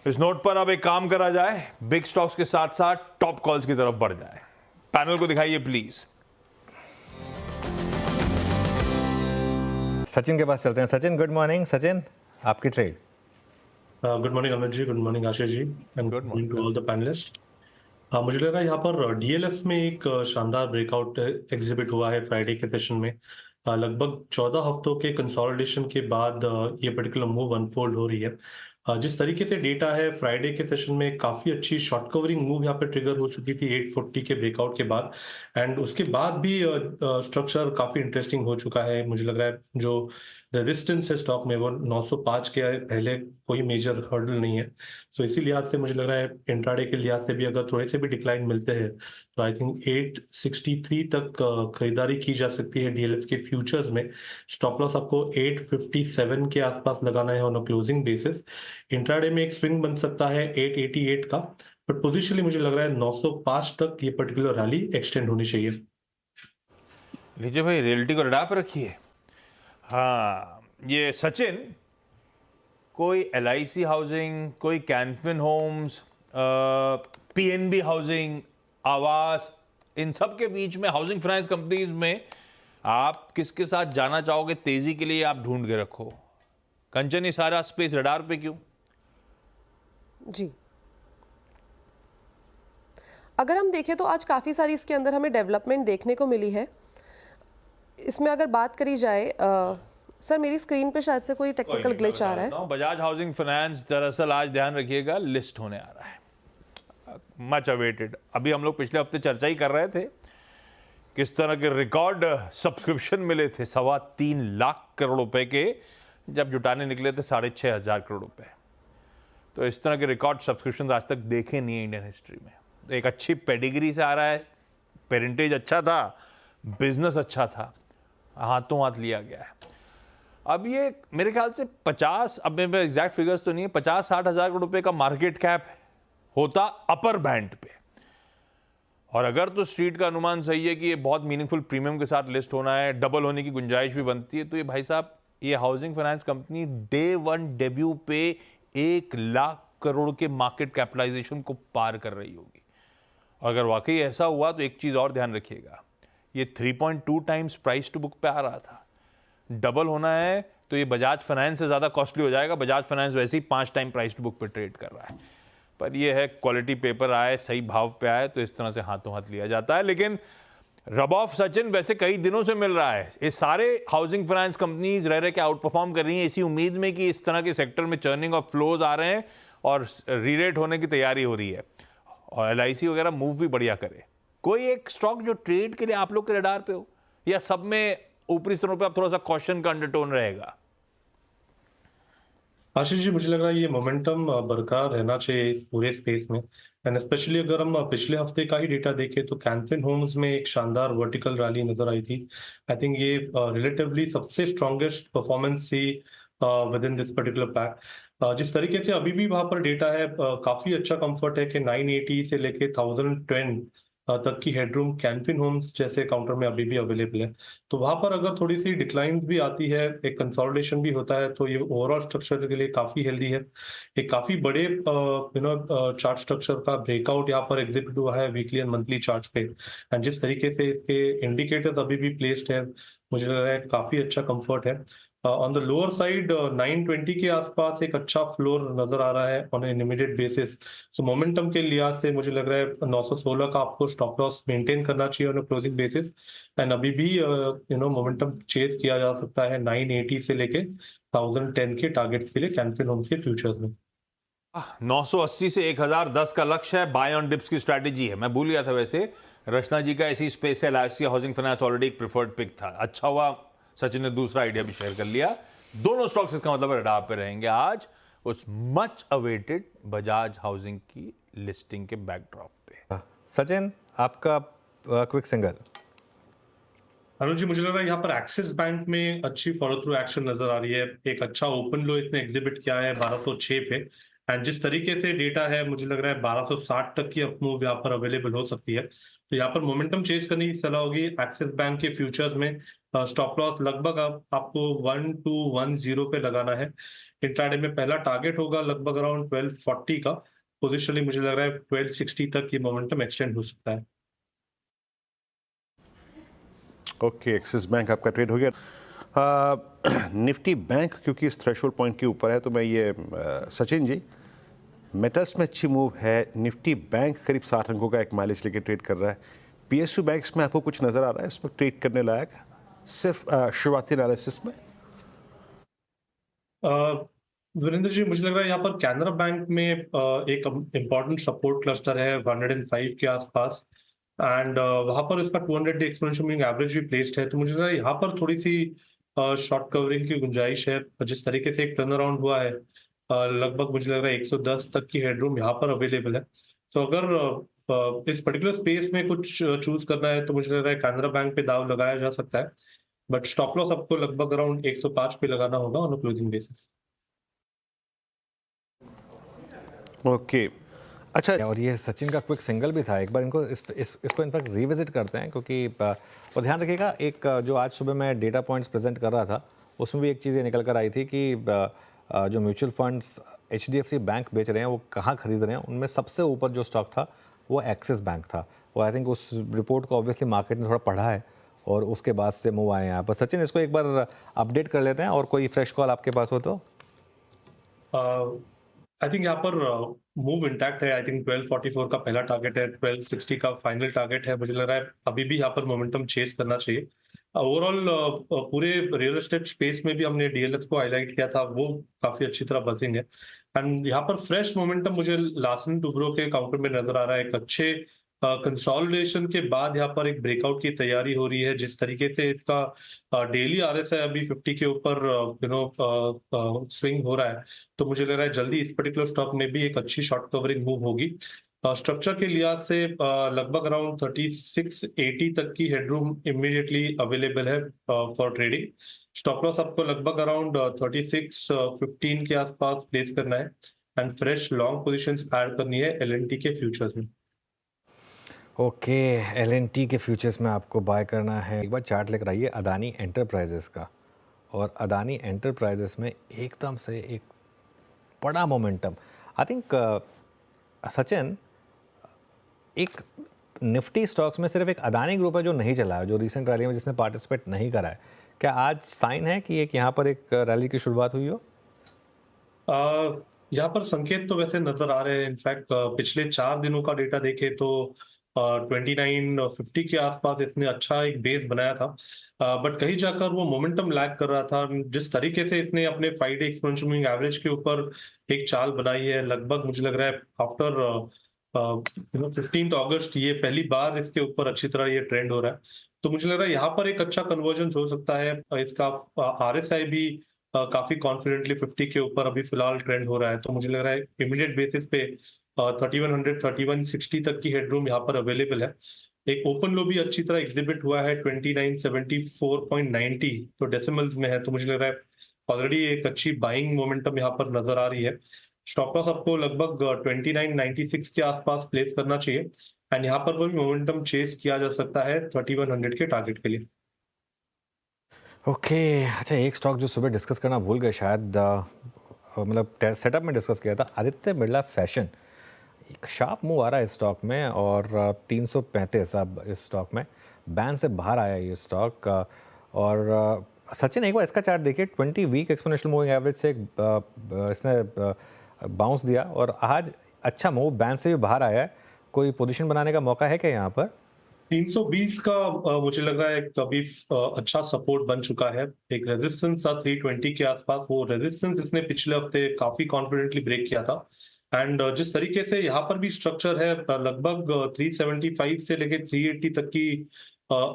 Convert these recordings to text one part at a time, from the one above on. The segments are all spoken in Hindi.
इस नोट पर अब एक काम करा जाए, बिग स्टॉक्स के साथ साथ टॉप कॉल्स की तरफ बढ़ जाए। पैनल को दिखाइए प्लीज। सचिन के पास चलते हैं। Sachin, good morning. सचिन, आपकी trade. Good morning Amit ji, good morning Ashish ji, and Good morning, to all the panellist. मुझे लग रहा है यहाँ पर डीएलएफ में एक शानदार ब्रेकआउट एग्जिबिट हुआ है फ्राइडे के सेशन में। लगभग 14 हफ्तों के कंसोलिडेशन के बाद ये पर्टिकुलर मूव अनफोल्ड हो रही है। जिस तरीके से डेटा है, फ्राइडे के सेशन में काफ़ी अच्छी शॉर्ट कवरिंग मूव यहाँ पे ट्रिगर हो चुकी थी 840 के ब्रेकआउट के बाद, एंड उसके बाद भी स्ट्रक्चर काफ़ी इंटरेस्टिंग हो चुका है। मुझे लग रहा है जो रेजिस्टेंस है स्टॉक में वो 905 के पहले कोई मेजर हर्डल नहीं है। सो इसी लिहाज से मुझे लग रहा है इंट्राडे के लिहाज से भी अगर थोड़े से भी डिक्लाइन मिलते हैं तो आई थिंक 863 तक खरीदारी की जा सकती है डीएलएफ के फ्यूचर्स में। स्टॉप लॉस आपको 857 के आसपास लगाना है on a closing basis. Intraday में एक स्विंग बन सकता है 888 का, बट पोजिशनली मुझे लग रहा है 905 तक ये पर्टिकुलर रैली एक्सटेंड होनी चाहिए। लीजिए भाई, रियलिटी को रडार पर रखिए। हाँ, ये सचिन, कोई एलआईसी हाउसिंग, कोई कैनफिन होम्स, पीएनबी हाउसिंग, आवास, इन सब के बीच में हाउसिंग फाइनेंस कंपनीज में आप किसके साथ जाना चाहोगे तेजी के लिए? आप ढूंढ के रखो। कंचन, ये सारा स्पेस रडार पे क्यों? जी, अगर हम देखें तो आज काफ़ी सारी इसके अंदर हमें डेवलपमेंट देखने को मिली है। इसमें अगर बात करी जाए, सर मेरी स्क्रीन पे शायद से कोई टेक्निकल ग्लिच आ रहा है। बजाज हाउसिंग फाइनेंस दरअसल आज, ध्यान रखिएगा, लिस्ट होने आ रहा है। Much awaited. अभी हम लोग पिछले हफ्ते चर्चा ही कर रहे थे किस तरह के रिकॉर्ड सब्सक्रिप्शन मिले थे, 3.25 लाख करोड़ रुपए के, जब जुटाने निकले थे 6,500 करोड़ रुपए। तो इस तरह के रिकॉर्ड सब्सक्रिप्शन आज तक देखे नहीं है इंडियन हिस्ट्री में। तो एक अच्छी पेडिग्री से आ रहा है, पेरेंटेज अच्छा था, बिजनेस अच्छा था, हाथों हाथ लिया गया है। अब ये मेरे ख्याल से 50, अब मेरे पास एग्जैक्ट फिगर्स तो नहीं है, 50-60 हजार करोड़ रुपए का मार्केट कैप होता अपर बैंड पे। और अगर तो स्ट्रीट का अनुमान सही है कि ये बहुत मीनिंगफुल प्रीमियम के साथ लिस्ट होना है, डबल होने की गुंजाइश भी बनती है, तो ये भाई साहब, ये housing finance company day 1 debut पे 1 लाख करोड़ के मार्केट कैपिटलाइजेशन को पार कर रही होगी। और अगर वाकई ऐसा हुआ तो एक चीज और ध्यान रखिएगा, ये 3.2 टाइम्स प्राइस टू बुक पे आ रहा था। डबल होना है तो ये बजाज फाइनेंस से ज्यादा कॉस्टली हो जाएगा। बजाज फाइनेंस वैसे ही 5 टाइम प्राइस टू बुक पे ट्रेड कर रहा है, पर ये है क्वालिटी पेपर आए, सही भाव पे आए तो इस तरह से हाथों हाथ लिया जाता है। लेकिन रब ऑफ सचिन वैसे कई दिनों से मिल रहा है। ये सारे हाउसिंग फाइनेंस कंपनीज रह रहे के आउट परफॉर्म कर रही हैं, इसी उम्मीद में कि इस तरह के सेक्टर में चर्निंग ऑफ फ्लोज आ रहे हैं और रीरेट होने की तैयारी हो रही है, और एलआईसी वगैरह मूव भी बढ़िया करे। कोई एक स्टॉक जो ट्रेड के लिए आप लोग के रडार पे हो, या सब में ऊपरी स्तरों पे आप थोड़ा सा कॉशन का अंडरटोन रहेगा? आशीष जी, मुझे लग रहा है ये मोमेंटम बरकरार रहना चाहिए इस पूरे स्पेस में, एंड स्पेशली अगर हम पिछले हफ्ते का ही डेटा देखें तो कैनफिन होम्स में एक शानदार वर्टिकल रैली नजर आई थी। आई थिंक ये रिलेटिवली सबसे स्ट्रॉन्गेस्ट परफॉर्मेंस थी with in this particular pack. जिस तरीके से अभी भी वहां पर डेटा है, काफी अच्छा कंफर्ट है कि 980 से लेके 1010 तक की हेडरूम कैनफिन होम्स जैसे काउंटर में अभी भी अवेलेबल है। तो वहां पर अगर थोड़ी सी डिक्लाइन भी आती है, एक कंसोलिडेशन भी होता है, तो ये ओवरऑल स्ट्रक्चर के लिए काफी हेल्दी है। एक काफी बड़े चार्ट स्ट्रक्चर का ब्रेकआउट यहाँ पर एग्जिबिट हुआ है वीकली एंड मंथली चार्ट पे, एंड जिस तरीके से इसके इंडिकेटर अभी भी प्लेस्ड है, मुझे लग रहा है काफी अच्छा कंफर्ट है। ऑन द लोअर साइड 920 के आसपास एक अच्छा फ्लोर नजर आ रहा है on an immediate basis. So momentum के लिहाज से मुझे लग रहा है 916 का आपको स्टॉप लॉस मेंटेन करना चाहिए ऑन क्लोजिंग बेसिस, एंड अभी भी मोमेंटम चेज किया जा सकता है 980 से लेके 1010 के टारगेट्स के लिए कैनफिन होम्स के फ्यूचर्स में। 980 से 1010 का लक्ष्य है, बाय ऑन डिप्स की स्ट्रैटेजी है। मैं भूल गया था, वैसे रचना जी का ऐसी स्पेस है, एलआईसी हाउसिंग फाइनेंस ऑलरेडी एक प्रिफर्ड पिक था। अच्छा हुआ सचिन ने दूसरा आइडिया भी शेयर कर लिया। दोनों स्टॉक्स इसका मतलब रडार पे रहेंगे आज उस मच अवेटेड बजाज हाउसिंग की लिस्टिंग के बैकड्रॉप पे। सचिन, आपका क्विक सिंगल। अनुज जी, मुझे लग रहा है यहाँ पर एक्सिस बैंक में अच्छी फॉलो थ्रू एक्शन नजर आ रही है। एक अच्छा ओपन लो इसने एग्जिबिट किया है 1206 पे, एंड जिस तरीके से डेटा है मुझे लग रहा है 1260 तक की अप मूव यहाँ पर अवेलेबल हो सकती है। तो यहाँ पर मोमेंटम चेस करने की सलाह होगी। एक्सिस बैंक के फ्यूचर्स में स्टॉप लॉस लगभग आपको 1210 पे लगाना है। इंट्राडे में पहला टारगेट होगा लगभग अराउंड 1240 का। पोजिशनली मुझे लग रहा है 1260 तक ये मोमेंटम एक्सटेंड हो सकता है। ओके, एक्सिस बैंक आपका ट्रेड हो गया। निफ्टी बैंक क्योंकि इस थ्रेशोल्ड पॉइंट के ऊपर है तो मैं ये सचिन जी, मेटल्स में अच्छी मूव है। निफ्टी बैंक करीब 60 अंकों का एक माइलेज लेके ट्रेड कर रहा है। पीएसयू बैंक्स में आपको कुछ नज़र आ रहा है इस पर ट्रेड करने लायक, सिर्फ शुरुआती एनालिसिस में? वीरेंद्र जी, मुझे लग रहा है यहाँ पर कैनरा बैंक में एक इम्पॉर्टेंट सपोर्ट क्लस्टर है 105 के आसपास। एंड वहां पर इसका 200 डे एक्सपोनेंशियल मूविंग एवरेज भी प्लेस्ड है। तो मुझे लग रहा है यहाँ पर थोड़ी सी शॉर्ट कवरिंग की गुंजाइश है। जिस तरीके से एक टर्न अराउंड हुआ है लगभग मुझे लग रहा है 110 तक की हेडरूम यहाँ पर अवेलेबल है। तो अगर इस पर्टिकुलर स्पेस में कुछ चूज करना है तो मुझे लग रहा है कैनरा बैंक पे दाव लगाया जा सकता है। बट स्टॉप लॉस आपको लगभग अराउंड 105 पे लगाना होगा on a closing basis. Okay, अच्छा। और ये सचिन का क्विक सिंगल भी था। एक बार इनको इसको इन पर रिविजिट करते हैं क्योंकि और ध्यान रखिएगा, एक जो आज सुबह मैं डेटा पॉइंट्स प्रेजेंट कर रहा था उसमें भी एक चीज़ ये निकल कर आई थी कि जो म्यूचुअल फंड्स HDFC बैंक बेच रहे हैं वो कहाँ खरीद रहे हैं। उनमें सबसे ऊपर जो स्टॉक था वो एक्सिस बैंक था। और आई थिंक उस रिपोर्ट को ऑब्वियसली मार्केट ने थोड़ा पढ़ा है और उसके बाद से मूव आए हैं यहाँ पर। सचिन, इसको एक बार अपडेट कर लेते हैं और कोई फ्रेश कॉल आपके पास हो तो। आई थिंक यहाँ पर मूव इंटैक्ट है। आई थिंक 1244 का पहला टारगेट है, 1260 का फाइनल टारगेट है। मुझे लग रहा है अभी भी यहाँ पर मोमेंटम चेस करना चाहिए। ओवरऑल पूरे रियल एस्टेट स्पेस में भी हमने DLF को हाईलाइट किया था, वो काफी अच्छी तरह बजिंग है। एंड यहाँ पर फ्रेश मोमेंटम मुझे लार्सन टुब्रो के काउंटर में नजर आ रहा है। एक अच्छे कंसोलिडेशन के बाद यहाँ पर एक ब्रेकआउट की तैयारी हो रही है। जिस तरीके से इसका डेली RSI अभी 50 के ऊपर स्विंग हो रहा है, तो मुझे लग रहा है जल्दी इस पर्टिकुलर स्टॉक में भी एक अच्छी शॉर्ट कवरिंग मूव होगी। स्ट्रक्चर के लिहाज से लगभग अराउंड 3680 तक की हेडरूम इमीडिएटली अवेलेबल है फॉर ट्रेडिंग। स्टॉप लॉस आपको लगभग अराउंड 3615 के आसपास प्लेस करना है and fresh long positions add करनी है L&T के फ्यूचर्स में। ओके, L&T के फ्यूचर्स में आपको बाय करना है। एक बार चार्ट लेकर आइए अदानी एंटरप्राइजेस का। और अदानी एंटरप्राइजेस में एकदम से एक बड़ा मोमेंटम। आई थिंक सचिन, एक निफ्टी स्टॉक्स में सिर्फ एक अदानी ग्रुप है जो नहीं चला है, जो रिसेंट रैली में जिसने पार्टिसिपेट नहीं करा है। क्या आज साइन है कि एक यहाँ पर एक रैली की शुरुआत हुई हो? यहाँ पर संकेत तो वैसे नजर आ रहे हैं। इनफैक्ट पिछले 4 दिनों का डेटा देखे तो 2950 के आसपास इसने अच्छा एक बेस बनाया था, बट कहीं जाकर वो मोमेंटम लैग कर रहा था। जिस तरीके से इसने अपने 5 डे एक्सपोनेंशियल मूविंग एवरेज के ऊपर एक चाल बनाई है, लगभग मुझे लग रहा है आफ्टर 15 अगस्त ये पहली बार इसके ऊपर अच्छी तरह ये ट्रेंड हो रहा है। तो मुझे लग रहा है यहाँ पर एक अच्छा कन्वर्जन हो सकता है। इसका RSI भी काफी कॉन्फिडेंटली 50 के ऊपर अभी फिलहाल ट्रेंड हो रहा है। तो मुझे लग रहा है इमीडिएट बेसिस पे 3100 3160 तक की हेडरूम यहाँ पर अवेलेबल है। एक ओपन लो भी अच्छी तरह एग्जिबिट हुआ है 2974.90, तो डेसिमल्स में है। तो मुझे लग रहा है ऑलरेडी एक अच्छी बाइंग मोमेंटम यहाँ पर नजर आ रही है। स्टॉप लॉस आपको लगभग 2996 के आसपास प्लेस करना चाहिए एंड यहाँ पर भी मोमेंटम चेस किया जा सकता है 3100 के टारगेट के लिए। ओके, अच्छा, एक स्टॉक जो सुबह डिस्कस करना भूल गए शायद, मतलब सेटअप में डिस्कस किया था, आदित्य बिरला फैशन। एक शार्प मूव आ रहा है इस स्टॉक में और 335 अब इस स्टॉक में बैन से बाहर आया ये स्टॉक। और सचिन, एक बार इसका चार्ट देखिए। 20 वीक एक्सपोनेंशियल मूविंग एवरेज से इसने बाउंस दिया और आज अच्छा मूव, बैन से भी बाहर आया है। कोई पोजीशन बनाने का मौका है क्या यहाँ पर? 320 का मुझे लग रहा है कभी अच्छा सपोर्ट बन चुका है। एक रेजिस्टेंस था 320 के आसपास, वो रेजिस्टेंस इसने पिछले हफ्ते काफी कॉन्फिडेंटली ब्रेक किया था। एंड जिस तरीके से यहाँ पर भी स्ट्रक्चर है, लगभग 375 से लेके 380 तक की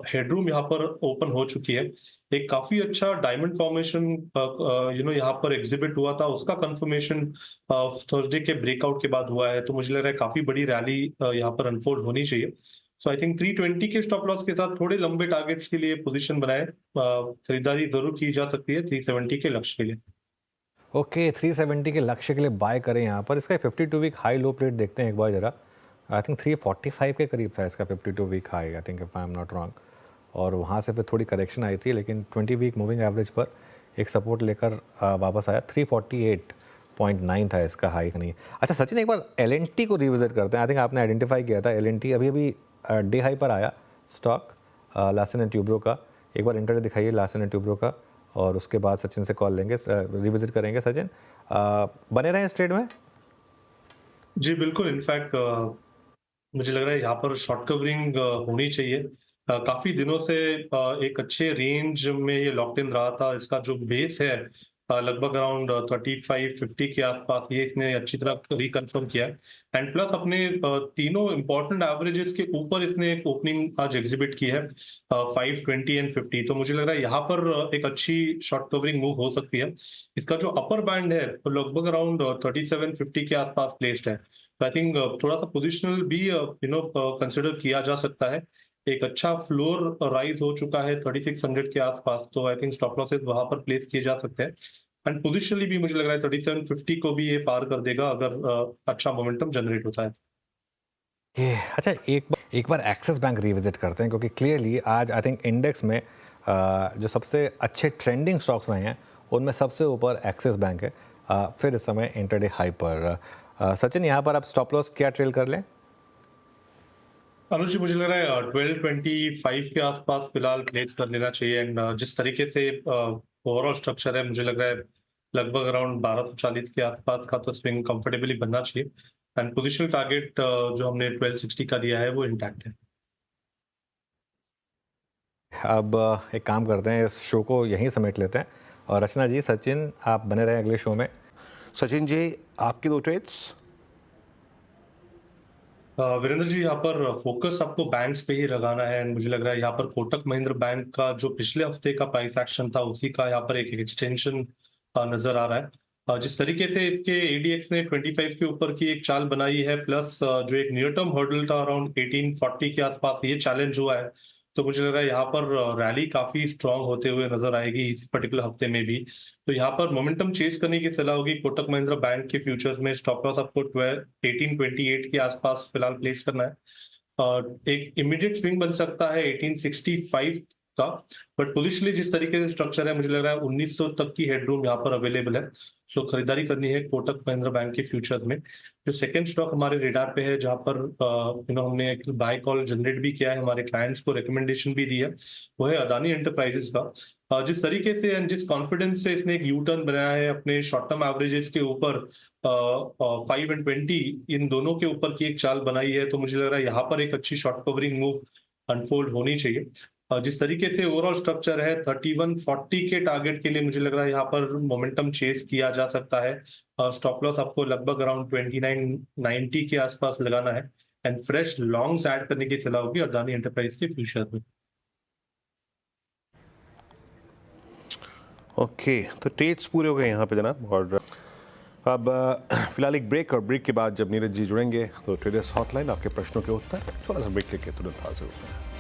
हेडरूम यहाँ पर ओपन हो चुकी है। एक काफी अच्छा डायमंड फॉर्मेशन यहाँ पर एग्जिबिट हुआ था, उसका कंफर्मेशन थर्सडे के ब्रेकआउट के बाद हुआ है। तो मुझे लग रहा है काफी बड़ी रैली यहाँ पर अनफोल्ड होनी चाहिए। सो आई थिंक 320 के स्टॉप लॉस के साथ थोड़े लंबे टारगेट्स के लिए पोजीशन बनाए, खरीदारी जरूर की जा सकती है 370 के लक्ष्य के लिए। ओके 370 के लक्ष्य के लिए बाय करें यहाँ पर। इसका 52 वीक हाई लो प्लेट देखते हैं एक बार जरा। आई थिंक 345 के करीब था इसका 52 week high, I think if I am not wrong, और वहाँ से फिर थोड़ी करेक्शन आई थी, लेकिन 20 वीक मूविंग एवरेज पर एक सपोर्ट लेकर वापस आया। 348.9 था इसका हाई नहीं। अच्छा सचिन, एक बार LNT को रिविजिट करते हैं। आई थिंक आपने आइडेंटिफाई किया था LNT अभी अभी डे हाई पर आया स्टॉक लार्सन एंड ट्यूब्रो का। एक बार इंटरडे दिखाइए लार्सन एंड ट्यूब्रो का, और उसके बाद सचिन से कॉल लेंगे, रिविजिट करेंगे। सचिन बने रहें इस ट्रेड में? जी बिल्कुल, इनफैक्ट मुझे लग रहा है यहाँ पर शॉर्ट कवरिंग होनी चाहिए। काफी दिनों से एक अच्छे रेंज में ये लॉक्ड इन रहा था। इसका जो बेस है लगभग अराउंड 35-50 के आसपास, ये इसने अच्छी तरह रिकन्फर्म किया है। एंड प्लस अपने तीनों इंपॉर्टेंट एवरेजेस के ऊपर इसने एक ओपनिंग आज एग्जिबिट की है 520 एंड 50। तो मुझे लग रहा है यहाँ पर एक अच्छी शॉर्ट कवरिंग मूव हो सकती है। इसका जो अपर बैंड है वो लगभग अराउंड 3750 के आसपास प्लेस्ड है। तो आई थिंक थोड़ा सा पोजिशनल भी कंसिडर किया जा सकता है। एक अच्छा फ्लोर राइज हो चुका है 3600 के आसपास, तो आई थिंक स्टॉप लॉसेस वहां पर प्लेस किए जा सकते हैं। एंड पोजिशनली भी मुझे लग रहा है 3750 को भी ये पार कर देगा अगर अच्छा मोमेंटम जनरेट होता है। ये अच्छा, एक बार एक्सिस बैंक रिविजिट करते हैं, क्योंकि क्लियरली आज आई थिंक इंडेक्स में जो सबसे अच्छे ट्रेंडिंग स्टॉक्स रहे हैं उनमें सबसे ऊपर एक्सिस बैंक है। फिर इस समय इंटरडे हाई पर। सचिन, यहाँ पर आप स्टॉप लॉस क्या ट्रेल कर लें? अनुज जी, मुझे लग रहा है 1225 के आसपास फिलहाल प्लेस कर लेना चाहिए। एंड जिस तरीके से ओवरऑल स्ट्रक्चर है, मुझे लग रहा है लगभग अराउंड 1240 के आसपास का तो स्विंग कंफर्टेबली बनना चाहिए। एंड पोजिशनल टारगेट जो हमने 1260 का दिया है वो इंटैक्ट है। अब एक काम करते हैं, इस शो को यहीं समेट लेते हैं। और रचना जी, सचिन आप बने रहे अगले शो में। सचिन जी, आपके 2 ट्रेड्स? वीरेंद्र जी, यहाँ पर फोकस आपको बैंक्स पे ही लगाना है। एंड मुझे लग रहा है यहाँ पर कोटक महिंद्रा बैंक का जो पिछले हफ्ते का प्राइस एक्शन था उसी का यहाँ पर एक एक्सटेंशन नजर आ रहा है। जिस तरीके से इसके ADX ने 25 के ऊपर की एक चाल बनाई है, प्लस जो एक नियर टर्म हर्डल था अराउंड 1840 के आसपास ये चैलेंज हुआ है, तो मुझे लग रहा है यहाँ पर रैली काफी स्ट्रांग होते हुए नजर आएगी इस पर्टिकुलर हफ्ते में भी। तो यहाँ पर मोमेंटम चेस करने की सलाह होगी कोटक महिंद्रा बैंक के फ्यूचर्स में। स्टॉप लॉस आपको 1828 के आसपास फिलहाल प्लेस करना है। एक इमीडिएट स्विंग बन सकता है 1865 का, बट पोजिशनली जिस तरीके से स्ट्रक्चर है मुझे लग रहा है 1900 तक की हेडरूम यहाँ पर अवेलेबल है। सो खरीदारी करनी है कोटक महिंद्रा बैंक के फ्यूचर्स में। जो सेकंड स्टॉक हमारे रेडार पे है, जहां पर हमने एक बाय कॉल जनरेट भी किया है, हमारे क्लाइंट्स को रिकमेंडेशन भी दी है, वो है अदानी एंटरप्राइजेस का। जिस तरीके से एंड जिस कॉन्फिडेंस से इसने एक यू टर्न बनाया है अपने शॉर्ट टर्म एवरेजेस के ऊपर 5 एंड 20 इन दोनों के ऊपर की एक चाल बनाई है, तो मुझे लग रहा है यहाँ पर एक अच्छी शॉर्ट कवरिंग मूव अनफोल्ड होनी चाहिए। जिस तरीके से ओवरऑल स्ट्रक्चर है 3140 के टारगेट के लिए मुझे लग रहा है यहाँ पर मोमेंटम चेस किया जा सकता है। स्टॉप लॉस आपको लगभग अराउंड 2990 के आसपास लगाना है। एंड फ्रेश लॉन्ग्स ऐड करने की सलाह होगी अदानी एंटरप्राइज के फ्यूचर में। ओके, तो ट्रेड्स पूरे हो गए यहाँ पे जनाब। और अब फिलहाल एक ब्रेक, और ब्रेक के बाद जब नीरज जी जुड़ेंगे तो ट्रेडर्स हॉटलाइन आपके प्रश्नों के उत्तर थोड़ा सा ब्रेक लेके तुरंत हाजिर होते हैं।